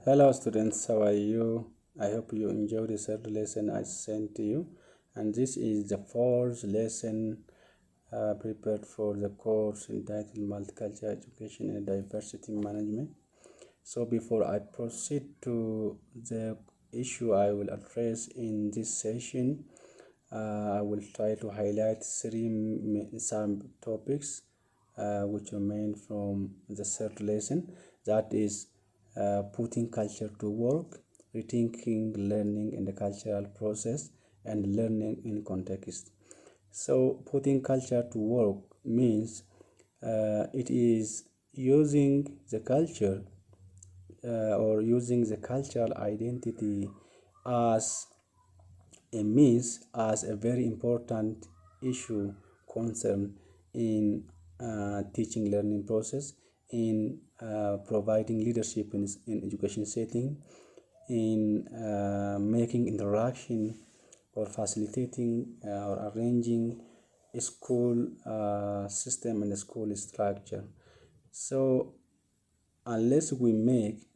Hello students, how are you? I hope you enjoyed the third lesson I sent to you, and this is the fourth lesson prepared for the course entitled Multicultural Education and Diversity Management. So before I proceed to the issue I will address in this session, I will try to highlight some topics which remain from the third lesson, that is putting culture to work, rethinking learning in the cultural process, and learning in context. So putting culture to work means it is using the culture or using the cultural identity as a means, as a very important issue concern in teaching learning process, in providing leadership in education setting, in making interaction or facilitating or arranging a school system and a school structure. So unless we make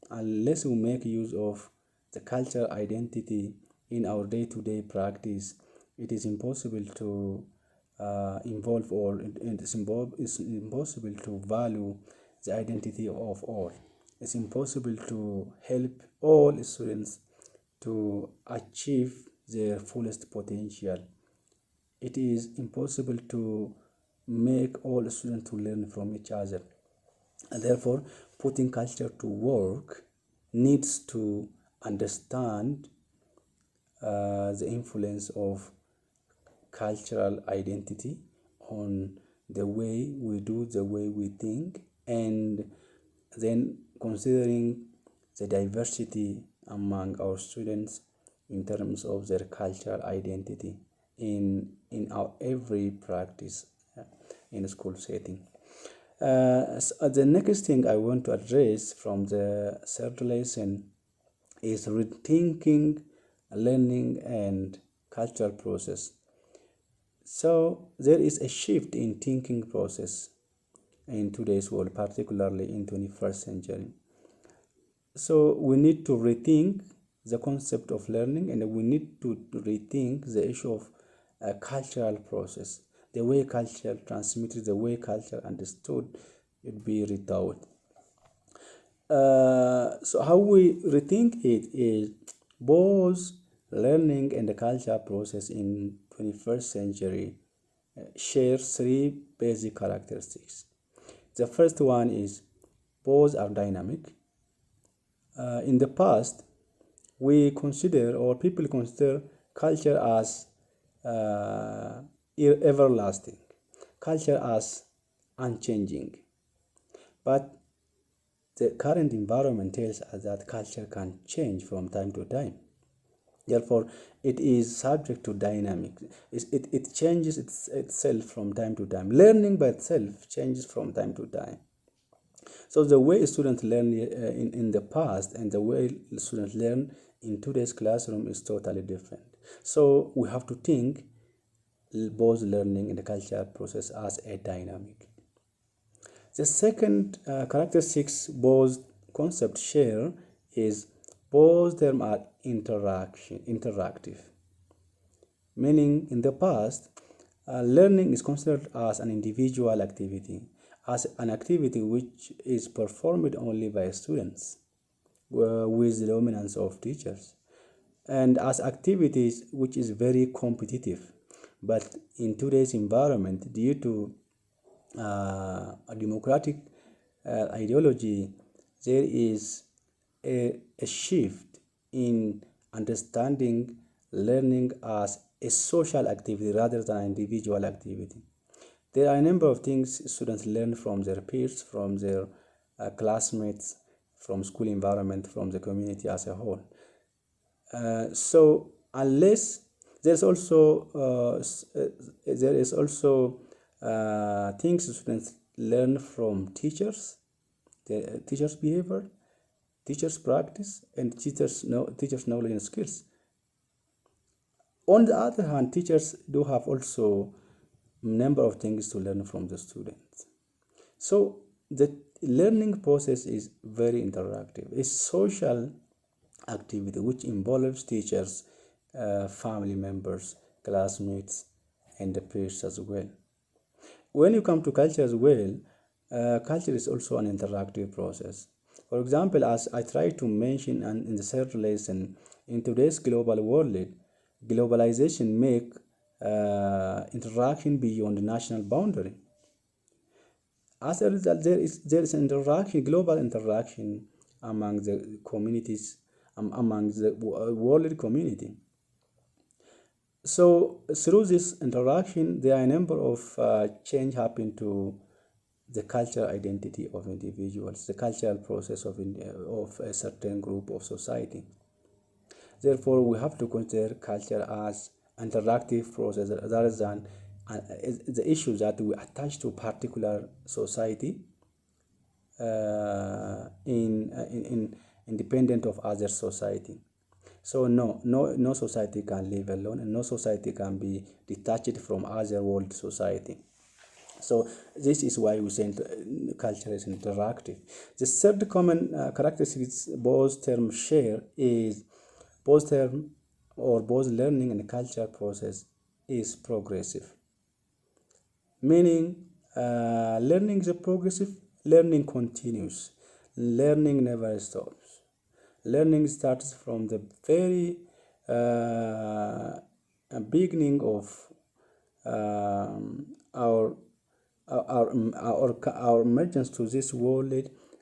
use of the cultural identity in our day-to-day practice, it is impossible to involve all. It's impossible to value the identity of all. It's impossible to help all students to achieve their fullest potential. It is impossible to make all students to learn from each other. And therefore, putting culture to work needs to understand the influence of cultural identity on the way we do, the way we think, and then considering the diversity among our students in terms of their cultural identity in our every practice in a school setting. So the next thing I want to address from the third lesson is rethinking learning and cultural process. So there is a shift in thinking process in today's world, particularly in 21st century. So we need to rethink the concept of learning, and we need to rethink the issue of a cultural process. The way culture transmitted, the way culture understood, should be rethought. So how we rethink it is both learning and the culture process in 21st century share three basic characteristics. The first one is both are dynamic. In the past, we consider, or people consider, culture as everlasting, culture as unchanging. But the current environment tells us that culture can change from time to time. Therefore, it is subject to dynamic. It changes itself from time to time. Learning by itself changes from time to time. So the way students learn in the past and the way students learn in today's classroom is totally different. So we have to think both learning and the cultural process as a dynamic. The second characteristics both concepts share is both them are interactive. Meaning, in the past, learning is considered as an individual activity, as an activity which is performed only by students with the dominance of teachers, and as activities which is very competitive. But in today's environment, due to a democratic ideology, there is a shift in understanding learning as a social activity rather than an individual activity. There are a number of things students learn from their peers, from their classmates, from school environment, from the community as a whole. So unless there's also there is also things students learn from teachers, the teachers' behavior, teachers' practice, and teachers' knowledge and skills. On the other hand, teachers do have also number of things to learn from the students. So the learning process is very interactive. It's social activity which involves teachers, family members, classmates, and the peers as well. When you come to culture as well, culture is also an interactive process. For example, as I try to mention and in the third lesson, in today's global world, globalization make interaction beyond the national boundary. As a result, there is interaction, global interaction among the communities, among the world community. So through this interaction, there are a number of change happen to the cultural identity of individuals, the cultural process of a certain group of society. Therefore, we have to consider culture as an interactive process rather than the issue that we attach to particular society in independent of other society. So no society can live alone, and no society can be detached from other world society. So this is why we say culture is interactive. The third common characteristics both terms share is both term or both learning and culture process is progressive. Meaning, learning is progressive, learning continues, learning never stops. Learning starts from the very beginning of our our emergence to this world,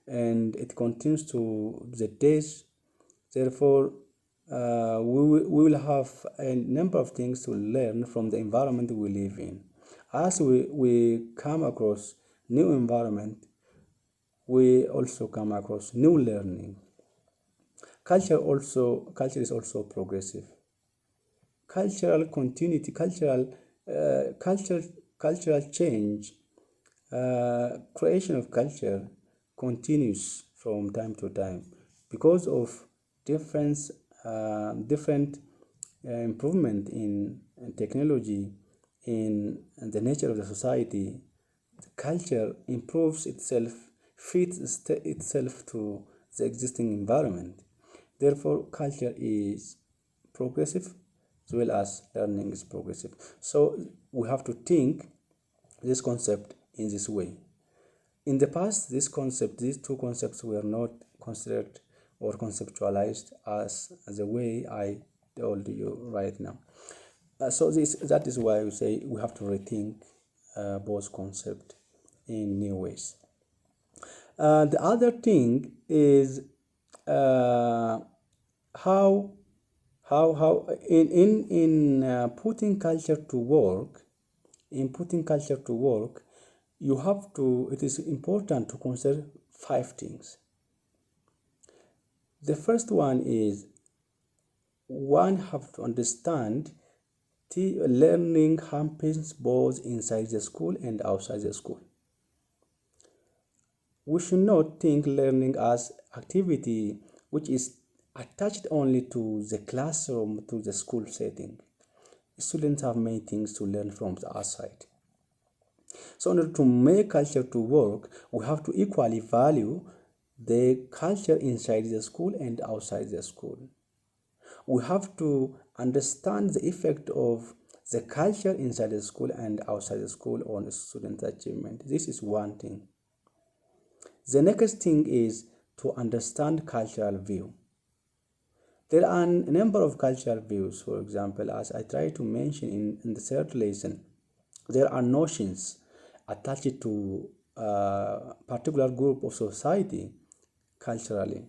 and it continues to the days. Therefore, we will have a number of things to learn from the environment we live in. As we come across new environment, we also come across new learning. Culture is also progressive. Cultural continuity, cultural change, creation of culture continues from time to time because of different improvement in technology, in the nature of the society. The culture improves itself, fits itself to the existing environment. Therefore, culture is progressive as well as learning is progressive. So we have to think this concept in this way. In the past, these two concepts were not considered or conceptualized as the way I told you right now. So that is why we say we have to rethink both concepts in new ways. The other thing is how in putting culture to work, you have to, it is important to consider 5 things. The first one is one have to understand learning happens both inside the school and outside the school. We should not think learning as activity which is attached only to the classroom, to the school setting. Students have many things to learn from the outside. So in order to make culture to work, we have to equally value the culture inside the school and outside the school. We have to understand the effect of the culture inside the school and outside the school on student achievement. This is one thing. The next thing is to understand cultural view. There are a number of cultural views. For example, as I try to mention in the third lesson, there are notions attached to a particular group of society culturally,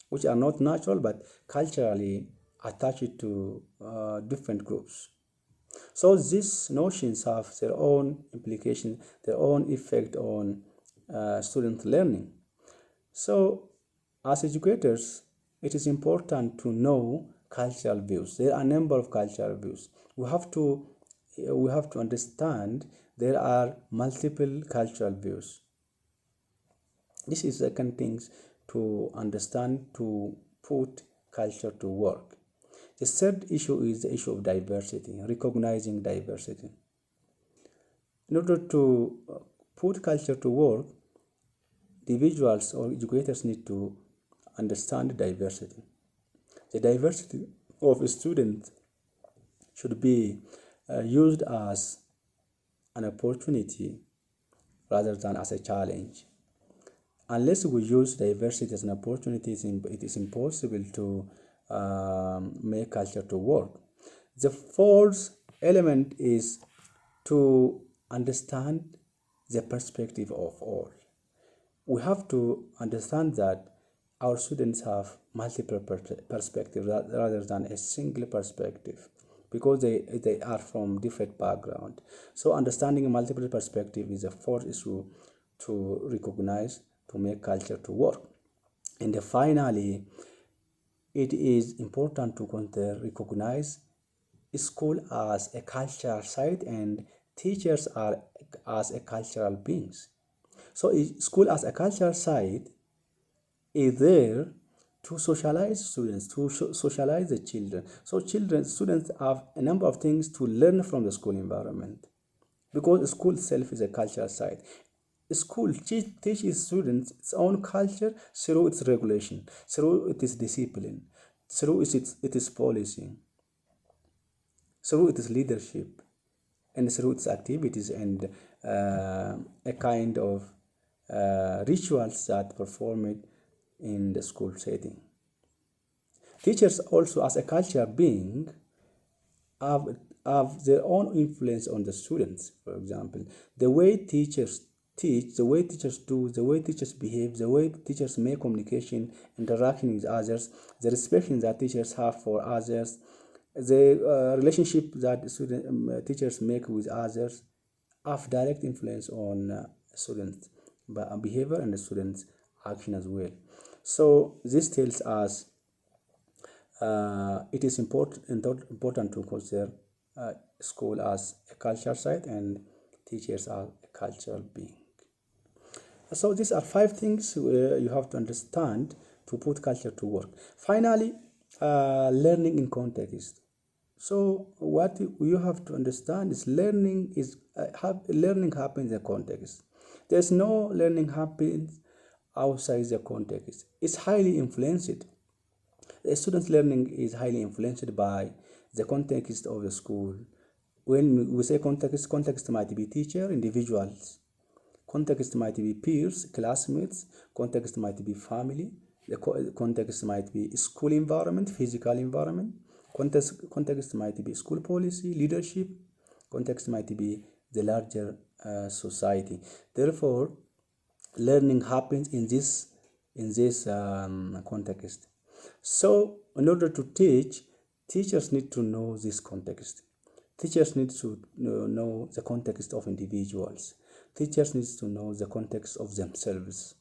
which are not natural but culturally attached to different groups. So these notions have their own implication, their own effect on student learning. So as educators, it is important to know cultural views. There are a number of cultural views. We have to understand there are multiple cultural views. This is the second things to understand to put culture to work. The third issue is the issue of diversity, recognizing diversity. In order to put culture to work, individuals or educators need to understand diversity. The diversity of students should be used as an opportunity rather than as a challenge. Unless we use diversity as an opportunity, it is impossible to make culture to work. The fourth element is to understand the perspective of all. We have to understand that our students have multiple perspectives rather than a single perspective because they are from different background. So understanding multiple perspective is a fourth issue to recognize to make culture to work. And finally, it is important to recognize school as a cultural site and teachers are as a cultural beings. So school as a cultural site is there to socialize students, to socialize the children. So students have a number of things to learn from the school environment because school itself is a cultural site. School teaches students its own culture through its regulation, through its discipline, through its policy, through its leadership, and through its activities and a kind of rituals that performed in the school setting. Teachers also, as a culture being, have, have their own influence on the students. For example, the way teachers teach, the way teachers do, the way teachers behave, the way teachers make communication, interaction with others, the respect that teachers have for others, the relationship that teachers make with others have direct influence on students' behavior and the students' action as well. So this tells us it is important to consider school as a culture site and teachers as a cultural being. So these are 5 things you have to understand to put culture to work. Finally, learning in context. So what you have to understand is learning happens in context. There's no learning happens outside the context. It's highly influenced. The student's learning is highly influenced by the context of the school. When we say context might be teacher, individuals. Context might be peers, classmates. Context might be family. The context might be school environment, physical environment. Context might be school policy, leadership. Context might be the larger society. Therefore, learning happens in this context. So, in order to teach, teachers need to know this context. Teachers need to know the context of individuals. Teachers need to know the context of themselves.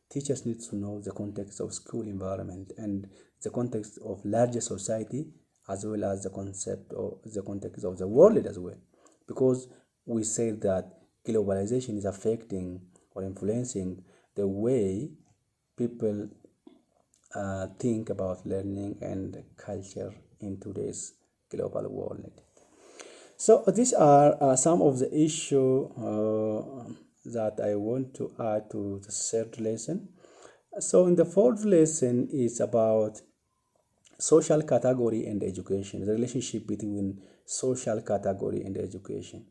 Teachers need to know the context of school environment and the context of larger society, as well as the context of the world as well. Because we say that globalization is affecting or influencing the way people think about learning and culture in today's global world. So these are some of the issues that I want to add to the third lesson. So in the fourth lesson is about social category and education, the relationship between social category and education.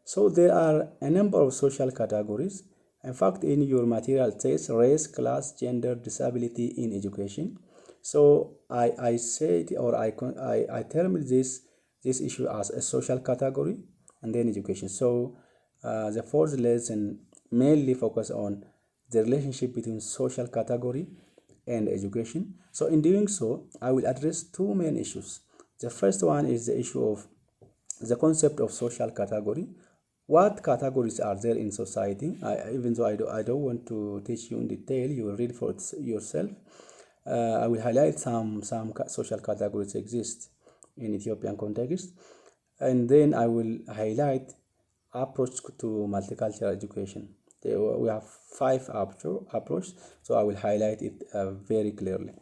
So there are a number of social categories. In fact, in your material it says race, class, gender, disability in education. So I said, or I termed this issue as a social category and then education. So the fourth lesson mainly focus on the relationship between social category and education. So in doing so, I will address 2 main issues. The first one is the issue of the concept of social category. What categories are there in society? Even though I don't want to teach you in detail, you will read for it yourself. I will highlight some social categories exist in Ethiopian context, and then I will highlight approach to multicultural education. We have 5 approach, so I will highlight it very clearly.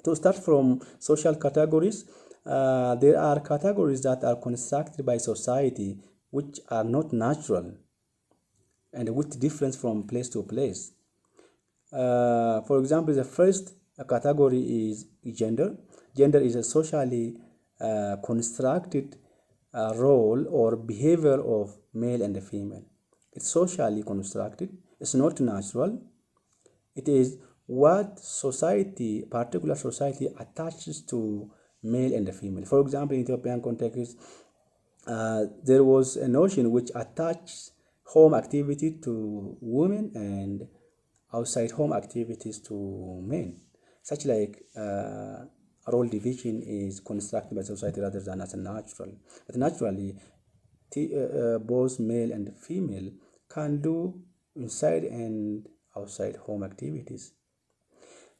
To start from social categories, there are categories that are constructed by society which are not natural and which difference from place to place. For example, the first category is gender. Gender is a socially constructed role or behavior of male and female. It's socially constructed. It's not natural. It is what society, particular society, attaches to male and female. For example, in Ethiopian context, there was a notion which attached home activity to women and outside home activities to men, such like role division is constructed by society rather than as a natural. But naturally, both male and female can do inside and outside home activities.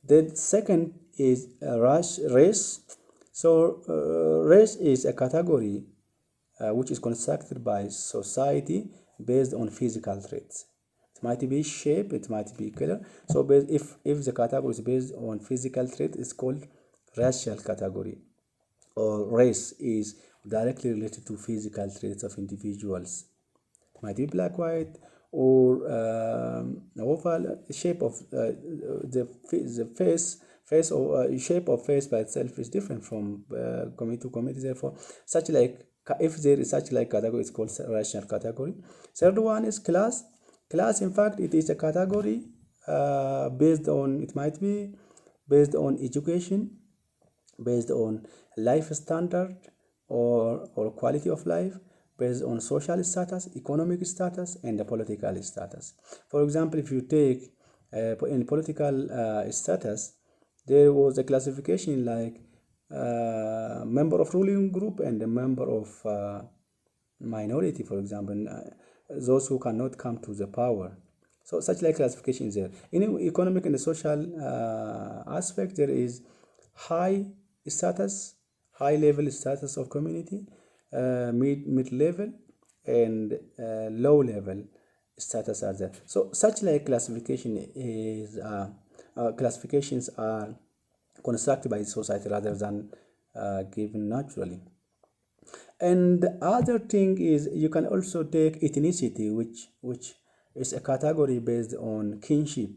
The second is race. So, race is a category which is constructed by society based on physical traits. It might be shape, it might be color. So, if the category is based on physical trait, it's called racial category. Or race is directly related to physical traits of individuals. It might be black, white, or oval shape of the face or shape of face by itself is different from community to community. Therefore, such like if there is such like category, it's called racial category. Third one is class. Class, in fact, it is a category based on, it might be based on education, based on life standard or quality of life, based on social status, economic status, and the political status. For example, if you take in political status, there was a classification like member of ruling group and a member of minority, for example, those who cannot come to the power. So such like classification is there. In economic and social aspect, there is high status, high level status of community, mid level, and low level status are there. So such like classification is classifications are constructed by society rather than given naturally. And the other thing is you can also take ethnicity, which is a category based on kinship,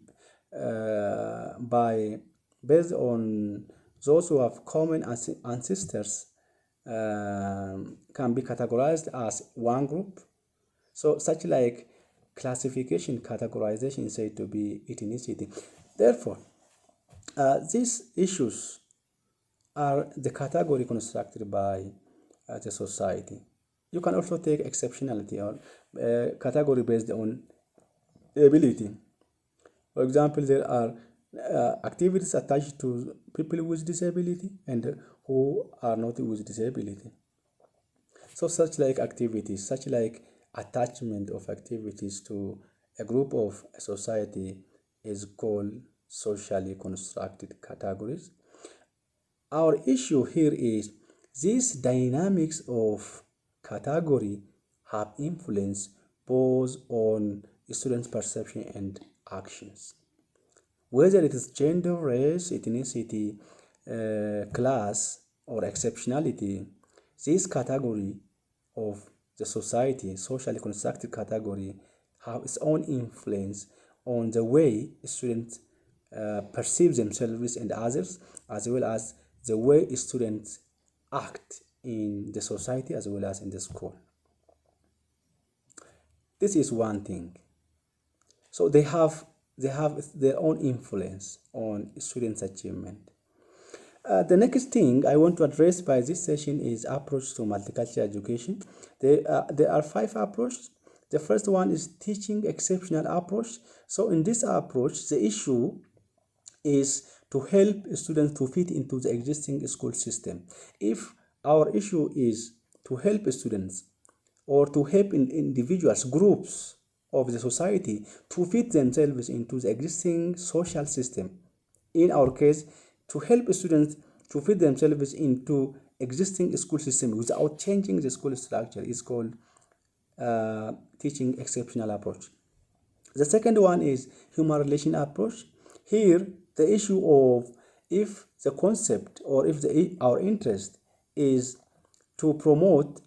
by based on those who have common ancestors, can be categorized as one group. So such like classification categorization is said to be ethnicity. Therefore, these issues are the category constructed by the society. You can also take exceptionality or category based on ability. For example, there are activities attached to people with disability and who are not with disability. So such like activities, such like attachment of activities to a group of a society is called socially constructed categories. Our issue here is these dynamics of category have influence both on students' perception and actions. Whether it is gender, race, ethnicity, class, or exceptionality, this category of the society, socially constructed category, have its own influence on the way students perceive themselves and others, as well as the way students act in the society as well as in the school. This is one thing. So they have their own influence on students' achievement. The next thing I want to address by this session is approach to multicultural education. There are 5 approaches. The first one is teaching exceptional approach. So in this approach, the issue is to help students to fit into the existing school system. If our issue is to help students or to help individuals, groups of the society to fit themselves into the existing social system, in our case, to help students to fit themselves into existing school system without changing the school structure is called teaching exceptional approach. The second one is human relation approach. Here, the issue of if the concept or if our interest is to promote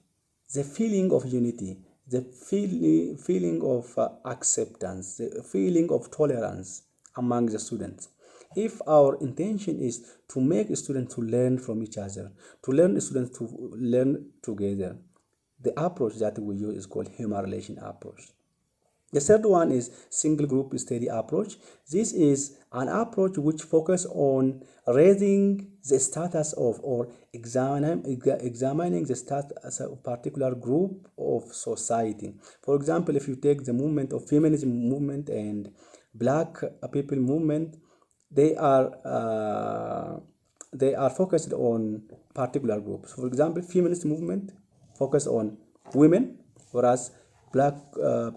the feeling of unity, the feeling of acceptance, the feeling of tolerance among the students. If our intention is to make students to learn from each other, to learn students to learn together, the approach that we use is called human relation approach. The third one is single group study approach. This is an approach which focuses on raising the status of or examining the status of a particular group of society. For example, if you take the movement of feminism movement and black people movement, they are focused on particular groups. For example, feminist movement focus on women, whereas black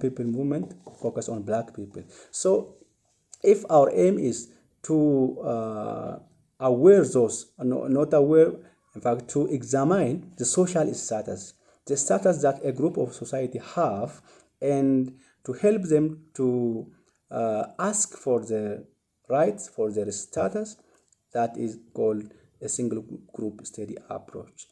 people movement focus on black people. So if our aim is to aware those not aware, in fact, to examine the social status, the status that a group of society have, and to help them to ask for their rights, for their status, that is called a single group study approach.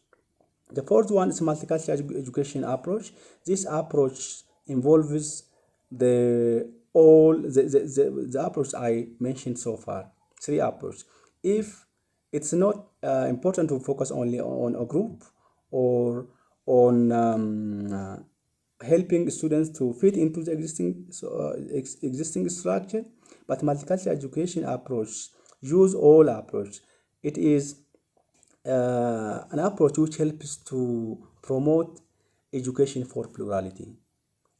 The fourth one is multicultural education approach. This approach involves the approach I mentioned so far, three approaches. If it's not important to focus only on a group or on helping students to fit into the existing structure, but multicultural education approach use all approach. It is an approach which helps to promote education for plurality.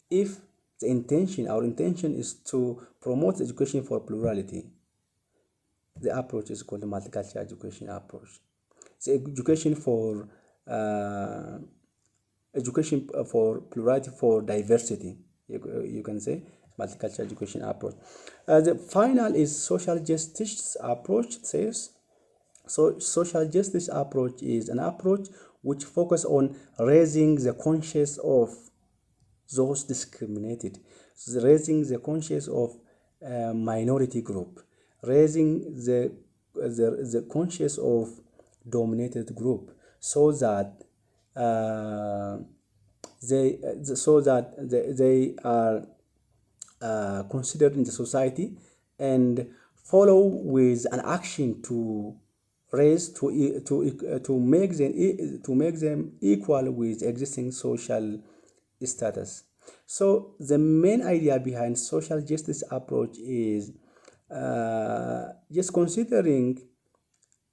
If our intention is to promote education for plurality, the approach is called the multicultural education approach. The education for plurality, for diversity, you can say multicultural education approach. The final is social justice approach. It says so. Social justice approach is an approach which focuses on raising the conscience of those discriminated, raising the conscience of minority group, raising the conscience of dominated group, so that they are considered in the society and follow with an action to raise to make them equal with existing social status. So the main idea behind social justice approach is just considering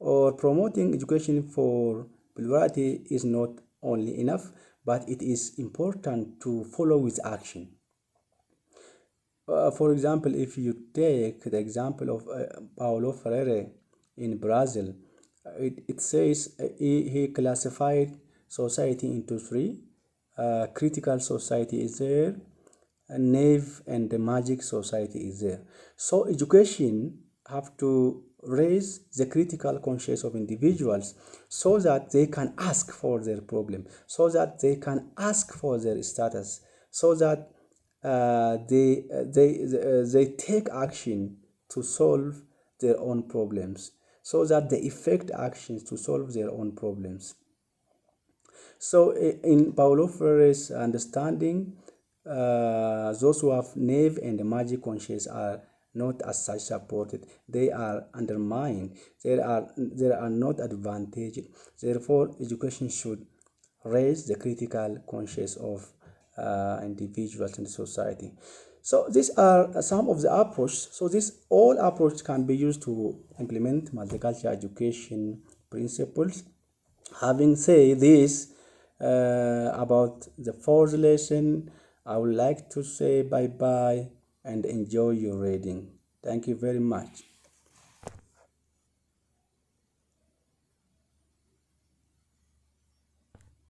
or promoting education for plurality is not only enough, but it is important to follow with action. For example, if you take the example of Paulo Freire in Brazil, it says he classified society into three. Critical society is there, naive and the magic society is there. So education have to raise the critical conscience of individuals so that they can ask for their problem, so that they can ask for their status, so that they take action to solve their own problems, so that they effect actions to solve their own problems. So in Paulo Freire's understanding, those who have naive and magic conscience are not as such supported. They are undermined. They are not advantaged. Therefore, education should raise the critical conscience of individuals in society. So these are some of the approaches. So this all approach can be used to implement multicultural education principles. Having said this about the fourth lesson, I would like to say bye bye and enjoy your reading. Thank you very much.